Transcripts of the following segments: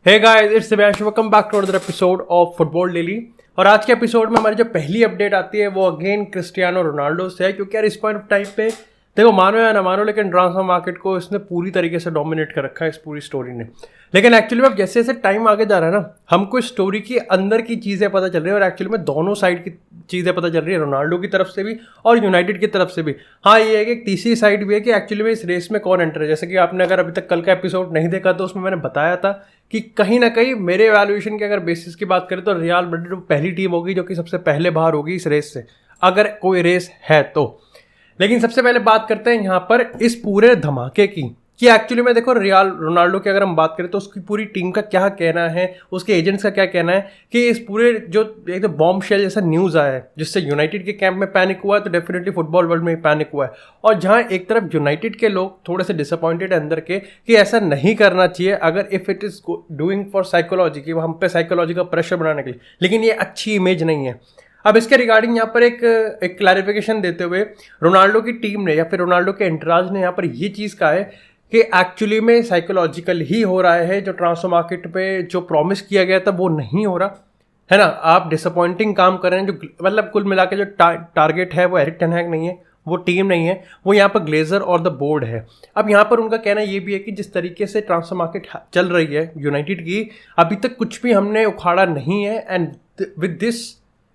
Hey guys, it's Divyansh, welcome back to another episode of football daily. और आज के episode में हमारी जो पहली अपडेट आती है वो अगेन क्रिस्टियानो रोनाल्डो से है, क्योंकि यार इस पॉइंट ऑफ टाइम पे देखो, मानो या ना मानो, लेकिन ट्रांसफर मार्केट को इसने पूरी तरीके से डोमिनेट कर रखा है इस पूरी स्टोरी ने। लेकिन एक्चुअली में अब जैसे जैसे टाइम आगे जा रहा है ना, हमको इस स्टोरी की अंदर की चीज़ें पता चल रही है और एक्चुअली में दोनों साइड की चीज़ें पता चल रही है, रोनाल्डो की तरफ से भी और यूनाइटेड की तरफ से भी। हाँ, ये है कि एक तीसरी साइड भी है कि एक्चुअली में इस रेस में कौन एंटर है। जैसे कि आपने अगर अभी तक कल का एपिसोड नहीं देखा तो उसमें मैंने बताया था कि कहीं ना कहीं मेरे एवेल्युएशन के अगर बेसिस की बात करें तो रियल मैड्रिड पहली टीम होगी जो कि सबसे पहले बाहर होगी इस रेस से, अगर कोई रेस है तो। लेकिन सबसे पहले बात करते हैं यहाँ पर इस पूरे धमाके की, कि एक्चुअली में देखो रियल रोनाल्डो की अगर हम बात करें तो उसकी पूरी टीम का क्या कहना है, उसके एजेंट्स का क्या कहना है कि इस पूरे जो एक तो बॉम्ब शेल जैसा न्यूज़ आया है जिससे यूनाइटेड के कैंप में पैनिक हुआ है, तो डेफिनेटली फुटबॉल वर्ल्ड में पैनिक हुआ है। और जहाँ एक तरफ यूनाइटेड के लोग थोड़े से डिसअपॉइंटेड है अंदर के कि ऐसा नहीं करना चाहिए अगर if it is doing for psychology, कि हम पे साइकोलॉजी का प्रेशर बनाने के लिए, लेकिन ये अच्छी इमेज नहीं है। अब इसके रिगार्डिंग यहाँ पर एक क्लैरिफिकेशन देते हुए रोनाल्डो की टीम ने या फिर रोनाल्डो के एंटराज ने यहाँ पर ये चीज़ कहा है कि एक्चुअली में साइकोलॉजिकल ही हो रहा है, जो ट्रांसफर मार्केट पे जो प्रॉमिस किया गया था वो नहीं हो रहा है ना। आप डिसअपॉइंटिंग काम कर रहे हैं, जो मतलब कुल मिला के जो टारगेट है वो एरिक टेन हैग नहीं है, वो टीम नहीं है, वो यहाँ पर ग्लेजर और द बोर्ड है। अब यहाँ पर उनका कहना ये भी है कि जिस तरीके से ट्रांसफर मार्केट चल रही है यूनाइटेड की, अभी तक कुछ भी हमने उखाड़ा नहीं है। एंड विद दिस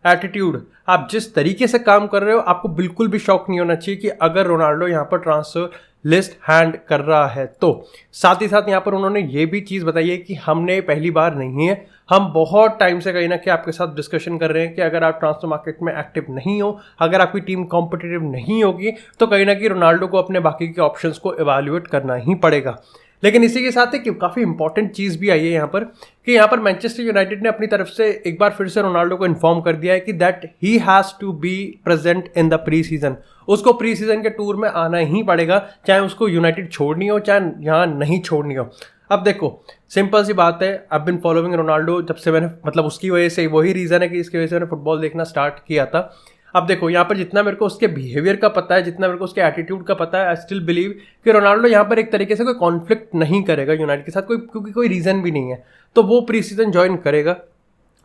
एटीट्यूड आप जिस तरीके से काम कर रहे हो, आपको बिल्कुल भी शौक नहीं होना चाहिए कि अगर रोनाल्डो यहाँ पर ट्रांसफर लिस्ट हैंड कर रहा है तो। साथ ही साथ यहाँ पर उन्होंने ये भी चीज़ बताई है कि हमने पहली बार नहीं है, हम बहुत टाइम से कहीं ना कहीं आपके साथ डिस्कशन कर रहे हैं कि अगर आप ट्रांसफर मार्केट में एक्टिव नहीं हो, अगर आपकी टीम कॉम्पिटिटिव नहीं होगी, तो कहीं ना कहीं रोनाल्डो को अपने बाकी के ऑप्शंस को इवैल्यूएट करना ही पड़ेगा। लेकिन इसी के साथ एक काफ़ी इंपॉर्टेंट चीज़ भी आई है यहाँ पर, कि यहाँ पर मैनचेस्टर यूनाइटेड ने अपनी तरफ से एक बार फिर से रोनाल्डो को इन्फॉर्म कर दिया है कि that he has to be present in the pre season. उसको प्री सीजन के टूर में आना ही पड़ेगा, चाहे उसको यूनाइटेड छोड़नी हो चाहे यहाँ नहीं छोड़नी हो। अब देखो, सिंपल सी बात है, आई बिन फॉलोइंग रोनाल्डो जब से मैंने, मतलब उसकी वजह से, वही रीज़न है कि इसकी वजह से मैंने फुटबॉल देखना स्टार्ट किया था। अब देखो, यहाँ पर जितना मेरे को उसके बिहेवियर का पता है, जितना मेरे को उसके एटीट्यूड का पता है, आई स्टिल बिलीव कि रोनाल्डो यहाँ पर एक तरीके से कोई कॉन्फ्लिक्ट नहीं करेगा यूनाइटेड के साथ, क्योंकि कोई रीज़न भी नहीं है, तो वो प्री सीजन ज्वाइन करेगा।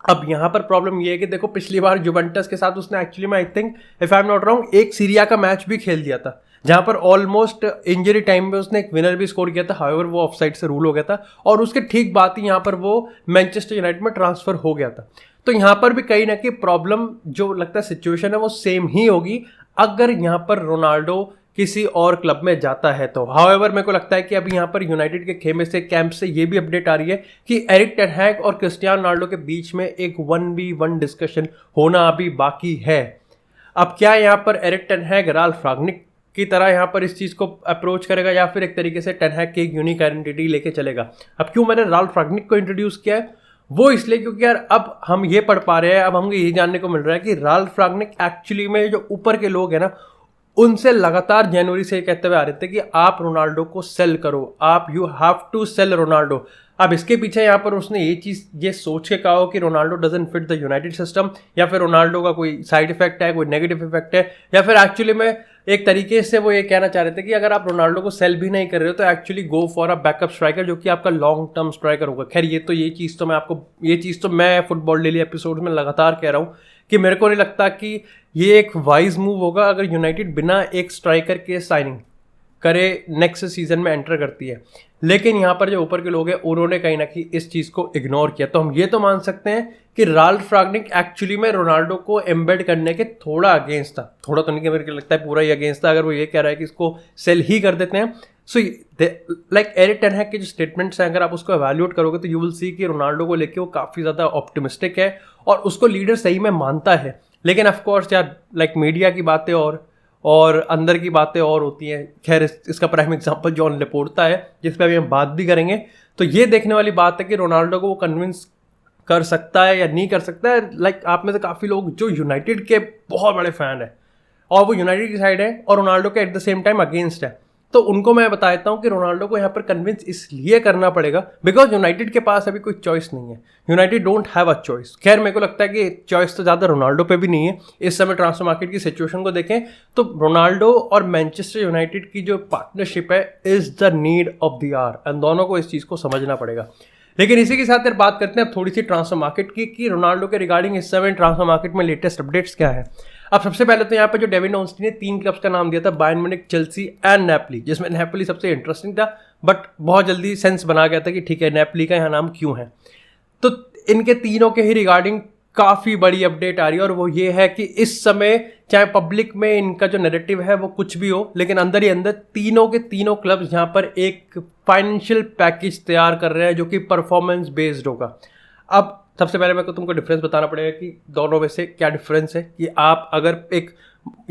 अब यहाँ पर प्रॉब्लम ये है कि देखो, पिछली बार जुवेंटस के साथ उसने एक्चुअली में I think if I am not wrong एक सीरिया का मैच भी खेल दिया था, जहाँ पर ऑलमोस्ट इंजरी टाइम में उसने एक विनर भी स्कोर किया था। हाउएवर वो ऑफसाइड से रूल हो गया था और उसके ठीक बाद ही यहाँ पर वो मैनचेस्टर यूनाइटेड में ट्रांसफर हो गया था। तो यहाँ पर भी कहीं ना कहीं प्रॉब्लम जो लगता है सिचुएशन है वो सेम ही होगी अगर यहाँ पर रोनाल्डो किसी और क्लब में जाता है तो। हाउएवर मेरे को लगता है कि अभी यहाँ पर यूनाइटेड के खेमे से, कैंप से ये भी अपडेट आ रही है कि एरिक टेन हैग और क्रिस्टियानो रोनाल्डो के बीच में एक 1v1 डिस्कशन होना अभी बाकी है। अब क्या यहाँ पर एरिक टेन हैग राल्फ रागनिक की तरह यहाँ पर इस चीज़ को अप्रोच करेगा या फिर एक तरीके से टेन हैग की एक यूनिक आइडेंटिटी लेके चलेगा। अब क्यों मैंने राल्फ रागनिक को इंट्रोड्यूस किया है, वो इसलिए क्योंकि यार अब हम ये पढ़ पा रहे हैं, अब हमको यही जानने को मिल रहा है कि राल्फ रागनिक एक्चुअली में जो ऊपर के लोग हैं ना, उनसे लगातार जनवरी से कहते हुए आ रहे थे कि आप रोनाल्डो को सेल करो, आप you have to sell Ronaldo. अब इसके पीछे यहाँ पर उसने ये सोच के कहा हो कि Ronaldo doesn't fit the United system, या फिर रोनाल्डो का कोई साइड इफेक्ट है, कोई नेगेटिव इफेक्ट है, या फिर एक्चुअली में एक तरीके से वो ये कहना चाह रहे थे कि अगर आप रोनाल्डो को सेल भी नहीं कर रहे हो तो actually go for a backup striker जो कि आपका लॉन्ग टर्म स्ट्राइकर होगा। खैर ये चीज़ तो मैं फुटबॉल डेली एपिसोड में लगातार कह रहा हूँ कि मेरे को नहीं लगता कि ये एक वाइज मूव होगा अगर यूनाइटेड बिना एक स्ट्राइकर के साइनिंग करे नेक्स्ट सीजन में एंटर करती है। लेकिन यहाँ पर जो ऊपर के लोग हैं उन्होंने कहीं ना कहीं इस चीज़ को इग्नोर किया, तो हम ये तो मान सकते हैं कि राल्फ रागनिक एक्चुअली में रोनाल्डो को एम्बेड करने के थोड़ा अगेंस्ट था। थोड़ा तो नहीं, मेरे को लगता है पूरा ही अगेंस्ट था। अगर वो ये कह रहा है कि इसको सेल ही कर देते हैं, सो लाइक एरिक टेन हैग के जो स्टेटमेंट्स हैं, अगर आप उसको एवेल्यूएट करोगे तो यू विल सी कि रोनाल्डो को लेके वो काफ़ी ज़्यादा ऑप्टिमिस्टिक है और उसको लीडर सही में मानता है। लेकिन ऑफकोर्स यार, लाइक मीडिया की बातें और अंदर की बातें और होती हैं। खैर इसका प्राइम एग्जांपल जॉन लेपोर्टा है, जिस पर अभी हम बात भी करेंगे। तो ये देखने वाली बात है कि रोनाल्डो को वो कन्विंस कर सकता है या नहीं कर सकता है। लाइक आप में से काफ़ी लोग जो यूनाइटेड के बहुत बड़े फ़ैन है और वो यूनाइटेड की साइड है और रोनाल्डो के eight the same time against है, तो उनको मैं बता देता हूँ कि रोनाल्डो को यहाँ पर कन्विंस इसलिए करना पड़ेगा बिकॉज यूनाइटेड के पास अभी कोई चॉइस नहीं है। United don't have a choice. खैर मेरे को लगता है कि चॉइस तो ज़्यादा रोनाल्डो पे भी नहीं है। इस समय ट्रांसफर मार्केट की सिचुएशन को देखें तो रोनाल्डो और मैनचेस्टर यूनाइटेड की जो पार्टनरशिप है is the need of the hour, and दोनों को इस चीज़ को समझना पड़ेगा। लेकिन इसी के साथ यार बात करते हैं अब थोड़ी सी ट्रांसफर मार्केट की कि रोनाल्डो के रिगार्डिंग इस समय ट्रांसफर मार्केट में लेटेस्ट अपडेट्स क्या है। अब सबसे पहले तो यहाँ पर जो डेविड ऑस्टिन ने 3 क्लब्स का नाम दिया था, Bayern Munich, Chelsea and Napoli, जिसमें नेपोली सबसे इंटरेस्टिंग था, बट बहुत जल्दी सेंस बना गया था कि ठीक है नेपोली का यहाँ नाम क्यों है। तो इनके तीनों के ही रिगार्डिंग काफ़ी बड़ी अपडेट आ रही है और वो ये है कि इस समय चाहे पब्लिक में इनका जो नैरेटिव है वो कुछ भी हो, लेकिन अंदर ही अंदर तीनों के तीनों क्लब्स यहाँ पर एक फाइनेंशियल पैकेज तैयार कर रहे हैं जो कि परफॉर्मेंस बेस्ड होगा। अब सबसे पहले मेरे को तुमको डिफरेंस बताना पड़ेगा कि दोनों में से क्या डिफरेंस है। कि आप अगर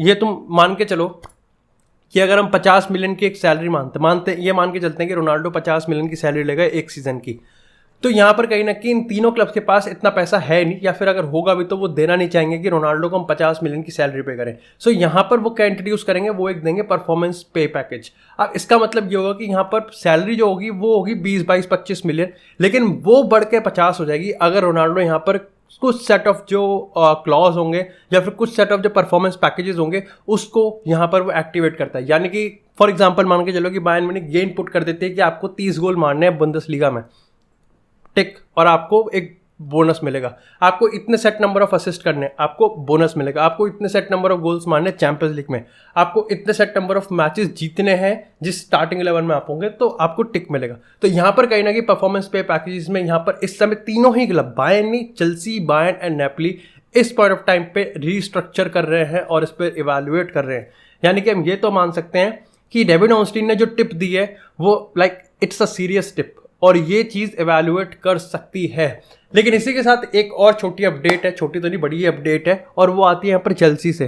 ये तुम मान के चलो कि अगर हम 50 मिलियन की एक सैलरी ये मान के चलते हैं कि रोनाल्डो 50 मिलियन की सैलरी लेगा एक सीज़न की, तो यहाँ पर कहीं ना कहीं इन तीनों क्लब्स के पास इतना पैसा है नहीं, या फिर अगर होगा भी तो वो देना नहीं चाहेंगे कि रोनाल्डो को हम 50 मिलियन की सैलरी पे करें। सो यहाँ पर वो क्या इंट्रोड्यूस करेंगे, वो एक देंगे परफॉर्मेंस पे पैकेज। अब इसका मतलब ये होगा कि यहाँ पर सैलरी जो होगी वो होगी 20, 22, 25 मिलियन, लेकिन वो बढ़ के 50 हो जाएगी अगर रोनाल्डो यहाँ पर कुछ सेट ऑफ जो क्लॉज होंगे या फिर कुछ सेट ऑफ जो परफॉर्मेंस पैकेजेस होंगे उसको यहाँ पर वो एक्टिवेट करता है। यानी कि फॉर एग्जाम्पल मान के चलो कि बायर्न म्यूनिख ये इनपुट कर देते हैं कि आपको 30 गोल मारने हैं बुंदेसलीगा में, टिक, और आपको एक बोनस मिलेगा, आपको इतने सेट नंबर ऑफ असिस्ट करने आपको बोनस मिलेगा, आपको इतने सेट नंबर ऑफ गोल्स मारने चैंपियंस लीग में, आपको इतने सेट नंबर ऑफ मैचेस जीतने हैं जिस स्टार्टिंग 11 में आप होंगे, तो आपको टिक मिलेगा। तो यहाँ पर कहीं ना कहीं परफॉर्मेंस पे पैकेजेस में यहाँ पर इस समय तीनों ही club Bayern, Chelsea, Bayern and Napoli इस पॉइंट ऑफ टाइम पे रीस्ट्रक्चर कर रहे हैं और इस पर इवेल्युएट कर रहे हैं। यानी कि हम ये तो मान सकते हैं कि डेविड ऑस्टिन ने जो टिप दी है वो इट्स अ सीरियस टिप और ये चीज़ एवेल्युएट कर सकती है। लेकिन इसी के साथ एक और छोटी अपडेट है, छोटी तो नहीं बड़ी अपडेट है, और वो आती है यहाँ पर चेल्सी से।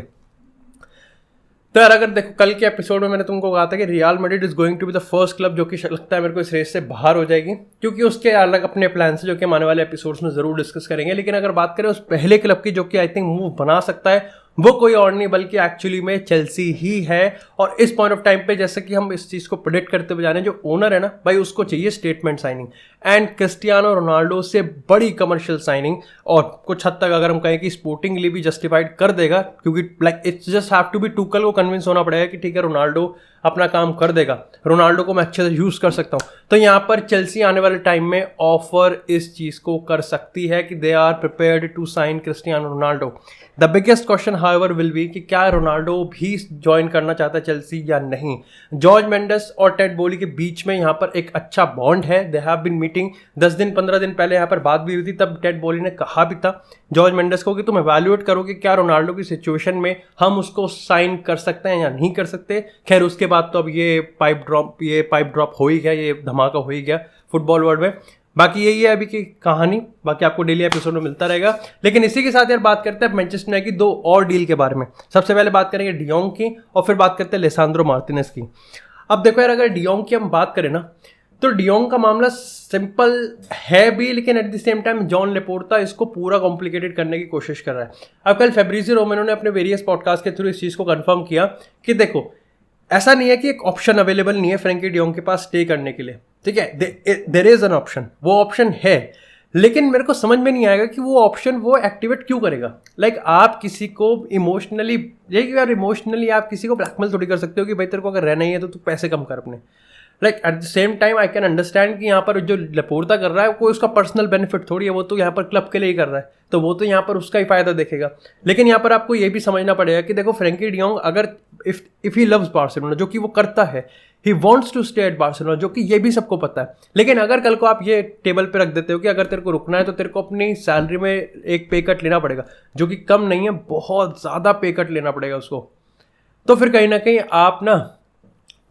तो यार अगर देखो कल के एपिसोड में मैंने तुमको कहा था कि Real Madrid is going to be the first club जो कि लगता है मेरे को इस रेस से बाहर हो जाएगी, क्योंकि उसके अलग अपने प्लान से जो कि हम आने वाले एपिसोड्स में जरूर डिस्कस करेंगे। लेकिन अगर बात करें उस पहले क्लब की जो कि आई थिंक मूव बना सकता है, वो कोई और नहीं बल्कि एक्चुअली में चेल्सी ही है। और इस पॉइंट ऑफ टाइम पे जैसे कि हम इस चीज़ को प्रेडिक्ट करते हुए जा रहे हैं, जो ओनर है ना भाई उसको चाहिए statement signing and Cristiano Ronaldo से बड़ी कमर्शियल साइनिंग, और कुछ हद तक अगर हम कहें कि स्पोर्टिंगली भी जस्टिफाइड कर देगा, क्योंकि it's just have to be Tuchel को कन्विंस होना पड़ेगा कि ठीक है रोनाल्डो अपना काम कर देगा, रोनाल्डो को मैं अच्छे से यूज़ कर सकता हूँ। तो यहाँ पर चेल्सी आने वाले टाइम में ऑफर इस चीज़ को कर सकती है कि they are prepared to sign Cristiano Ronaldo. The biggest question however will be कि क्या रोनाल्डो भी ज्वाइन करना चाहता है चेल्सी या नहीं। जॉर्ज मेंडेस और टेड बोली के बीच में यहाँ पर एक अच्छा बॉन्ड है, दे हैव बीन मीटिंग। 10-15 दिन पहले यहाँ पर बात भी हुई थी, तब टेड बोली ने कहा भी था जॉर्ज मेंडेस को कि तुम एवेल्युएट करो कि क्या रोनाल्डो की सिचुएशन में हम उसको साइन कर सकते हैं या नहीं कर सकते। खैर उसके बाद तो अब ये पाइप ड्रॉप हो ही गया, ये धमाका हो ही गया फुटबॉल वर्ल्ड में। बाकी यही है अभी की कहानी, बाकी आपको डेली एपिसोड में मिलता रहेगा। लेकिन इसी के साथ यार बात करते हैं मैनचेस्टर यूनाइटेड की 2 और डील के बारे में। सबसे पहले बात करेंगे डियोंग की और फिर बात करते हैं लेसांद्रो मार्टिनेज की। अब देखो यार अगर डियोंग की हम बात करें ना, तो डियोंग का मामला सिंपल है भी, लेकिन at the same time Joan Laporta इसको पूरा कॉम्प्लिकेटेड करने की कोशिश कर रहा है। अब कल फैब्रिज़ियो रोमानो ने अपने वेरियस पॉडकास्ट के थ्रू इस चीज़ को कंफर्म किया कि देखो ऐसा नहीं है कि एक ऑप्शन अवेलेबल नहीं है फ्रैंकी डियोंग के पास स्टे करने के लिए, ठीक है, देयर इज एन ऑप्शन, वो ऑप्शन है। लेकिन मेरे को समझ में नहीं आएगा कि वो ऑप्शन वो एक्टिवेट क्यों करेगा। आप किसी को इमोशनली आप किसी को ब्लैकमेल थोड़ी कर सकते हो कि भाई तेरे को अगर रहना ही है तो तू पैसे कम कर अपने। Eight the same time I can understand कि यहाँ पर जो लेपोर्ता कर रहा है कोई उसका पर्सनल बेनिफिट थोड़ी है, वो तो यहाँ पर क्लब के लिए ही कर रहा है, तो वो तो यहाँ पर उसका ही फायदा देखेगा। लेकिन यहाँ पर आपको ये भी समझना पड़ेगा कि देखो फ्रैंकी डियोंग अगर इफ ही लव्स बार्सिलोना, जो कि वो करता है, he wants to stay at Barcelona, जो कि ये भी सबको पता है। लेकिन अगर कल को आप ये टेबल पे रख देते हो कि अगर तेरे को रुकना है तो तेरे को अपनी सैलरी में एक पे कट लेना पड़ेगा, जो कि कम नहीं है, बहुत ज़्यादा पे कट लेना पड़ेगा उसको, तो फिर कहीं ना कहीं आप ना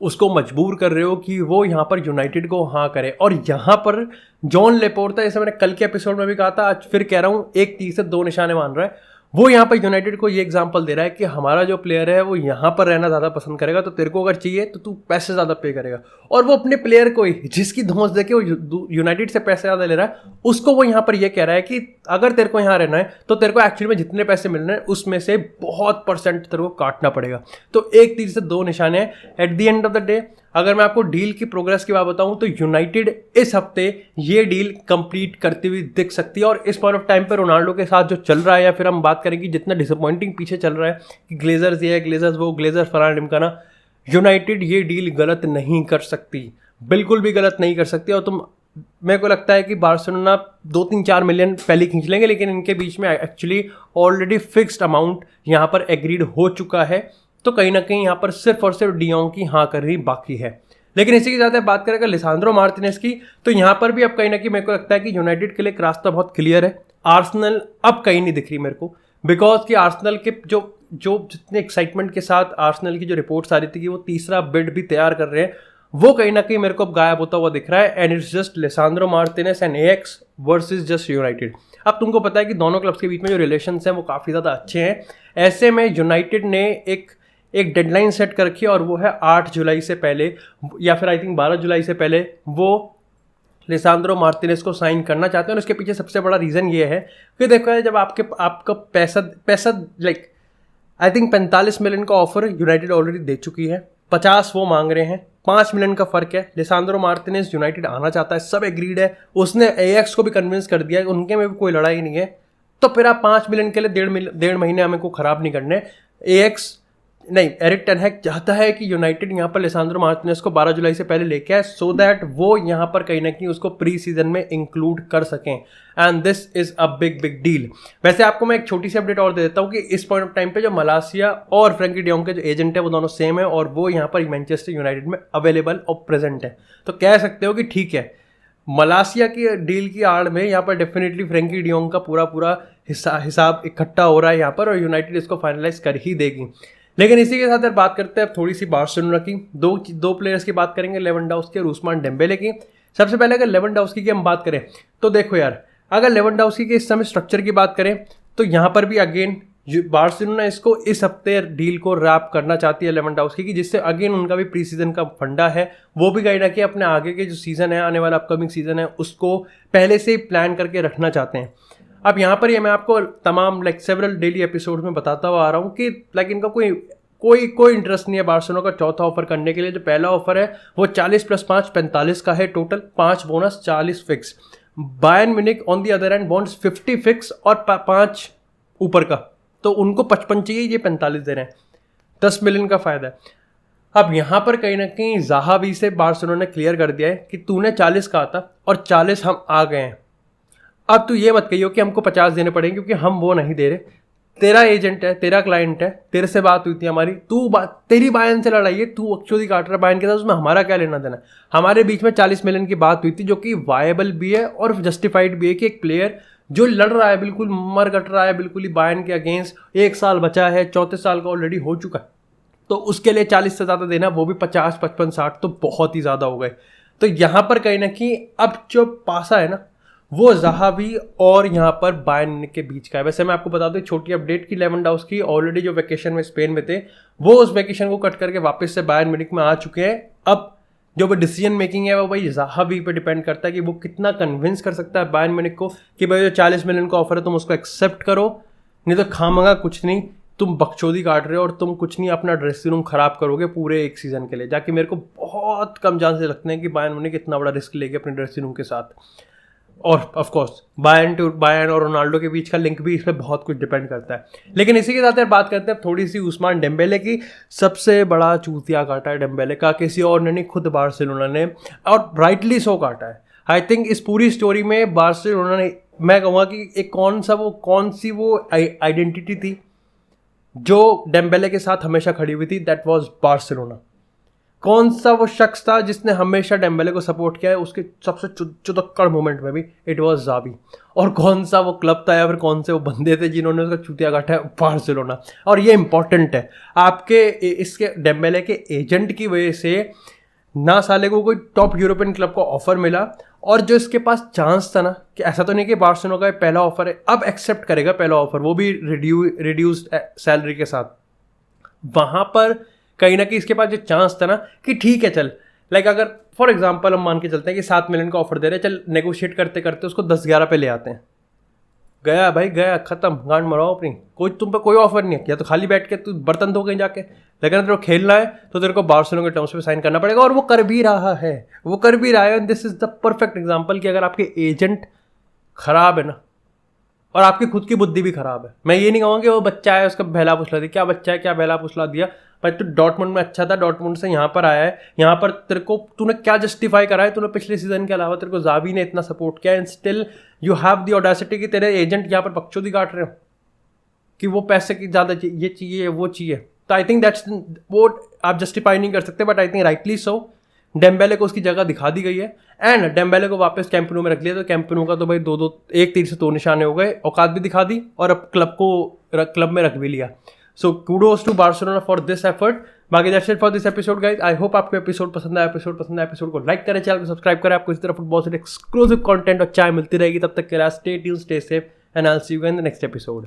उसको मजबूर कर रहे हो कि वो यहाँ पर यूनाइटेड को हाँ करे। और यहाँ पर जॉन लेपोर्ता, जैसे मैंने कल के एपिसोड में भी कहा था, आज फिर कह रहा हूँ, एक तीर से 2 निशाने मान रहा है। वो यहाँ पर यूनाइटेड को ये एग्जांपल दे रहा है कि हमारा जो प्लेयर है वो यहाँ पर रहना ज़्यादा पसंद करेगा, तो तेरे को अगर चाहिए तो तू पैसे ज़्यादा पे करेगा। और वो अपने प्लेयर को ही, जिसकी धौंस देके वो यूनाइटेड से पैसे ज़्यादा ले रहा है, उसको वो यहाँ पर ये कह रहा है कि अगर तेरे को यहाँ रहना है तो तेरे को एक्चुअली में जितने पैसे मिल रहे हैं उसमें से बहुत % तेरे को काटना पड़ेगा। तो एक तीर से 2 निशाने हैं। At the end of the day अगर मैं आपको डील की प्रोग्रेस की बात बताऊं तो यूनाइटेड इस हफ्ते ये डील कंप्लीट करती हुई दिख सकती है। और इस पॉइंट ऑफ टाइम पर रोनाल्डो के साथ जो चल रहा है, या फिर हम बात करेंगे जितना डिसअपॉइंटिंग पीछे चल रहा है कि ग्लेजर्स ये है, ग्लेजर्स वो, ग्लेजर्स फलाना ढिमकाना, यूनाइटेड ये डील गलत नहीं कर सकती, बिल्कुल भी गलत नहीं कर सकती। और तुम मेरे को लगता है कि बार्सिलोना 2-3-4 मिलियन पहले खींच लेंगे, लेकिन इनके बीच में एक्चुअली ऑलरेडी फिक्स्ड अमाउंट यहाँ पर एग्रीड हो चुका है। तो कहीं ना कहीं यहाँ पर सिर्फ और सिर्फ डियोंग की हाँ कर रही बाकी है। लेकिन इसी के साथ बात करें अगर लिसांड्रो मार्टिनेज की, तो यहाँ पर भी अब कहीं ना कहीं मेरे को लगता है कि यूनाइटेड के लिए एक रास्ता बहुत क्लियर है। आर्सेनल अब कहीं नहीं दिख रही मेरे को, बिकॉज कि आर्सेनल के जो जितने एक्साइटमेंट के साथ आर्सेनल की जो रिपोर्ट्स आ रही थी कि वो तीसरा बिड भी तैयार कर रहे हैं, वो कहीं ना कहीं मेरे को अब गायब होता हुआ दिख रहा है। And it's just Lisandro Martinez and ax versus just United. अब तुमको पता है कि दोनों क्लब्स के बीच में जो रिलेशंस हैं वो काफ़ी ज़्यादा अच्छे हैं। ऐसे में यूनाइटेड ने एक डेडलाइन सेट कर रखी है और वो है 8 जुलाई से पहले, या फिर आई थिंक 12 जुलाई से पहले वो लिसांड्रो मार्टिनेज को साइन करना चाहते हैं। और उसके पीछे सबसे बड़ा रीज़न ये है कि देखो जब आपका पैसा लाइक आई थिंक 45 मिलियन का ऑफर यूनाइटेड ऑलरेडी दे चुकी है, 50 वो मांग रहे हैं, 5 मिलियन का फर्क है। लिसांड्रो मार्टिनेज यूनाइटेड आना चाहता है, सब एग्रीड है, उसने एएक्स को भी कन्विंस कर दिया है, उनके में भी कोई लड़ाई नहीं है। तो फिर आप 5 मिलियन के लिए 1.5 महीने हमें को ख़राब नहीं करने। एएक्स नहीं, एरिक टेन हैग चाहता है कि यूनाइटेड यहाँ पर लिसांड्रो मार्टिनेज को 12 जुलाई से पहले लेके आए, सो दैट वो यहाँ पर कहीं ना कहीं उसको प्री सीजन में इंक्लूड कर सकें। And this is a big deal. वैसे आपको मैं एक छोटी सी अपडेट और दे देता हूँ कि इस पॉइंट ऑफ टाइम पे जो मलासिया और फ्रैंकी डियोंग के जो एजेंट है वो दोनों सेम है, और वो यहाँ पर मैनचेस्टर यूनाइटेड में अवेलेबल और प्रेजेंट है। तो कह सकते हो कि ठीक है, मलासिया की डील की आड़ में यहाँ पर डेफिनेटली फ्रैंकी डियोंग का पूरा हिसाब इकट्ठा हो रहा है यहाँ पर, और यूनाइटेड इसको फाइनलाइज कर ही देगी। लेकिन इसी के साथ बात करते हैं अब थोड़ी सी बार्सिलोना की। दो प्लेयर्स की बात करेंगे, लेवेंडोव्स्की और उस्मान डेम्बेले की। सबसे पहले अगर लेवेंडोव्स्की की हम बात करें तो देखो यार, अगर लेवेंडोव्स्की के इस समय स्ट्रक्चर की बात करें तो यहाँ पर भी अगेन बार्सिलोना इसको इस हफ्ते डील को रैप करना चाहती है लेवेंडोव्स्की की, जिससे अगेन उनका भी प्री सीजन का फंडा है, वो भी कहीं ना कहीं अपने आगे के जो सीजन है, आने वाला अपकमिंग सीजन है, उसको पहले से ही प्लान करके रखना चाहते हैं। अब यहाँ पर ये मैं आपको तमाम सेवरल डेली एपिसोड में बताता हुआ आ रहा हूँ कि इनका कोई इंटरेस्ट नहीं है बार्सिलोना का चौथा ऑफर करने के लिए। जो पहला ऑफर है वो 40 + 5 45 का है total, 5 bonus 40 fix. Bayern Munich on the other hand wants 50 fix और 5 ऊपर का, तो उनको 55 चाहिए, ये 45 दे रहे हैं, 10 मिलियन का फायदा है। अब यहाँ पर कहीं ना कहीं ज़ाहावी से बार्सिलोना ने क्लियर कर दिया है कि तूने 40 कहा था और 40 हम आ गए हैं। अब तू ये मत कहियो कि हमको 50 देने पड़ेंगे, क्योंकि हम वो नहीं दे रहे। तेरा एजेंट है, तेरा क्लाइंट है, तेरे से बात हुई थी हमारी, तेरी बायन से लड़ाई है, तू अक्षोदी काट रहा बायन के साथ, उसमें हमारा क्या लेना देना। हमारे बीच में 40 मिलियन की बात हुई थी, जो कि वायबल भी है और जस्टिफाइड भी है कि एक प्लेयर जो लड़ रहा है, बिल्कुल मर कट रहा है बिल्कुल ही बायन के अगेंस्ट, 1 साल बचा है, 34 साल का ऑलरेडी हो चुका है, तो उसके लिए 40 से ज़्यादा देना, वो भी 50 55 60 तो बहुत ही ज़्यादा हो गए। तो यहाँ पर कहीं ना कहीं अब जो पासा है ना, वो ज़ाहावी और यहाँ पर बायर्न के बीच का है। वैसे मैं आपको बता दूं छोटी अपडेट की, लेवेंडोव्स्की ऑलरेडी जो वेकेशन में स्पेन में थे, वो उस वेकेशन को कट करके वापस से बायर्न म्यूनिख में आ चुके हैं। अब जो वो डिसीजन मेकिंग है वो भाई ज़ाहावी पे डिपेंड करता है कि वो कितना कन्विंस कर सकता है बायर्न म्यूनिख को कि भाई जो 40 मिलियन का ऑफर है तुम उसको एक्सेप्ट करो, नहीं तो खामगा कुछ नहीं, तुम बकचोदी काट रहे हो और तुम कुछ नहीं अपना ड्रेसिंग रूम खराब करोगे पूरे एक सीज़न के लिए। जाके मेरे को बहुत कम चांस लगते हैं कि बायर्न म्यूनिख इतना बड़ा रिस्क लेके अपने ड्रेसिंग रूम के साथ। और ऑफ कोर्स बायर्न और रोनाल्डो के बीच का लिंक भी इस पर बहुत कुछ डिपेंड करता है। लेकिन इसी के साथ यार बात करते हैं थोड़ी सी उस्मान डेम्बेले की। सबसे बड़ा चूतिया काटा है डेम्बेले का, किसी और ने नहीं, खुद बार्सिलोना ने, और राइटली सो काटा है। आई थिंक इस पूरी स्टोरी में बार्सिलोना ने, मैं कहूँगा कि एक कौन सी वो आइडेंटिटी थी जो डेम्बेले के साथ हमेशा खड़ी हुई थी, दैट वाज बार्सिलोना। कौन सा वो शख्स था जिसने हमेशा डेम्बेले को सपोर्ट किया है उसके सबसे चुदक्कड़ मोमेंट में भी, इट वाज ज़ावी। और कौन सा वो क्लब था या फिर कौन से वो बंदे थे जिन्होंने उसका चूतिया काटा है, बार्सिलोना। और ये इंपॉर्टेंट है, आपके इसके डेम्बेले के एजेंट की वजह से ना साले को कोई टॉप यूरोपियन क्लब को ऑफर मिला, और जो इसके पास चांस था ना, कि ऐसा तो नहीं कि बार्सिलोना का पहला ऑफर है अब एक्सेप्ट करेगा पहला ऑफर, वो भी रिड्यूस्ड सैलरी के साथ, वहाँ पर कहीं ना कहीं इसके पास जो चांस था ना कि ठीक है चल, अगर फॉर एग्जांपल हम मान के चलते हैं कि 7 मिलियन का ऑफर दे रहे हैं, चल नेगोशिएट करते करते उसको 10-11 पे ले आते हैं, गया भाई गया, खत्म, गांड मराओ अपनी, तुम पे कोई ऑफर नहीं है, या तो खाली बैठ के तू बर्तन धो कहीं जाके, लेकिन तेरे को खेलना है तो तेरे को बार्सिलोना के टर्म्स पे साइन करना पड़ेगा। और वो कर भी रहा है, this is the perfect example कि अगर आपके एजेंट खराब है ना, और आपकी खुद की बुद्धि भी खराब है, मैं ये नहीं कहूँगा कि वो बच्चा है उसका बहला फुसला दिया, क्या बच्चा है क्या बहला फुसला दिया, भाई तू डॉर्टमुंड में अच्छा था, डॉर्टमुंड से यहाँ पर आया है, यहाँ पर तेरे को तूने क्या जस्टिफाई करा है? तूने पिछले सीजन के अलावा तेरे को जावी ने इतना सपोर्ट किया and still you have the audacity कि तेरे एजेंट यहाँ पर बकचोदी काट रहे हो कि वो पैसे की ज़्यादा ये चाहिए वो चाहिए। तो आई थिंक दैट्स वो आप जस्टिफाई नहीं कर सकते, but I think rightly so Dembélé को उसकी जगह दिखा दी गई है एंड डेम्बेले को वापस कैंप नो में रख लिया। तो कैंप नो का तो भाई एक तीर से 2 निशाने हो गए, औकात भी दिखा दी और अब क्लब में रख भी लिया। So kudos to Barcelona for this effort. बाकी that's it for this episode guys. I hope आपको एपिसोड पसंद आया। एपिसोड को लाइक करें, चैनल को सब्सक्राइब करें। आपको इस तरह फुटबॉल से एक्सक्लूसिव कंटेंट और चाय मिलती रहेगी। तब तक के लिए stay tuned, stay safe and I will see you in the next episode.